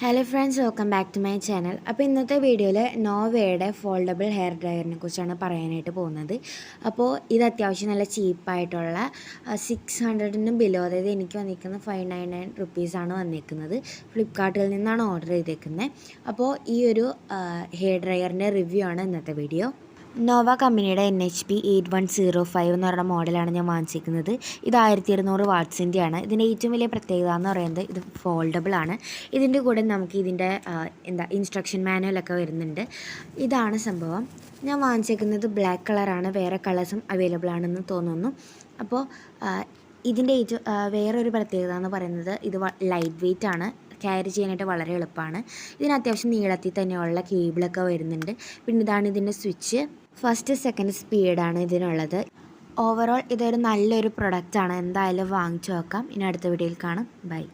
Hello friends, welcome back to my channel. അപ്പോൾ ഇന്നത്തെ വീഡിയോയിൽ നോവയുടെ ഫോൾഡബിൾ ഹെയർ ഡ്രയറിനെ കുറിച്ചാണ് പറയാനായിട്ട് പോകുന്നത്. അപ്പോൾ ഇത് അത്യാവശ്യം നല്ല ചീപ്പായിട്ടുള്ള 600 ബിലോ, അതായത് എനിക്ക് വന്നിരിക്കുന്നത് 599 റുപ്പീസാണ് വന്നിരിക്കുന്നത്. ഫ്ലിപ്കാർട്ടിൽ നിന്നാണ് ഓർഡർ ചെയ്തേക്കുന്നത്. അപ്പോൾ ഈ ഒരു ഹെയർ ഡ്രയറിൻ്റെ റിവ്യൂ ആണ് ഇന്നത്തെ വീഡിയോ. നോവ കമ്പനിയുടെ NHP 8105 എന്ന് പറയുന്ന മോഡലാണ് ഞാൻ വാങ്ങിച്ചിരിക്കുന്നത്. ഇത് 1200 വാട്ട്സിൻ്റെയാണ്. ഇതിൻ്റെ ഏറ്റവും വലിയ പ്രത്യേകത എന്ന് പറയുന്നത് ഇത് ഫോൾഡബിൾ ആണ്. ഇതിൻ്റെ കൂടെ നമുക്ക് ഇതിൻ്റെ ഇൻസ്ട്രക്ഷൻ മാനുവലൊക്കെ വരുന്നുണ്ട്. ഇതാണ് സംഭവം. ഞാൻ വാങ്ങിച്ചിരിക്കുന്നത് ബ്ലാക്ക് കളറാണ്. വേറെ കളേഴ്സും അവൈലബിൾ ആണെന്ന് തോന്നുന്നു. അപ്പോൾ ഇതിൻ്റെ വേറൊരു പ്രത്യേകത എന്ന് പറയുന്നത് ഇത് ലൈറ്റ് വെയ്റ്റ് ആണ്. ക്യാരി ചെയ്യാനായിട്ട് വളരെ എളുപ്പമാണ്. ഇതിന് അത്യാവശ്യം നീളത്തിൽ തന്നെയുള്ള കേബിളൊക്കെ വരുന്നുണ്ട്. പിന്നെ ഇതാണ് ഇതിൻ്റെ സ്വിച്ച്. ഫസ്റ്റ് സെക്കൻഡ് സ്പീഡാണ് ഇതിനുള്ളത്. ഓവറോൾ ഇതൊരു നല്ലൊരു പ്രൊഡക്റ്റാണ്. എന്തായാലും വാങ്ങിച്ചു നോക്കാം. ഇനി അടുത്ത വീഡിയോയിൽ കാണാം. ബൈ.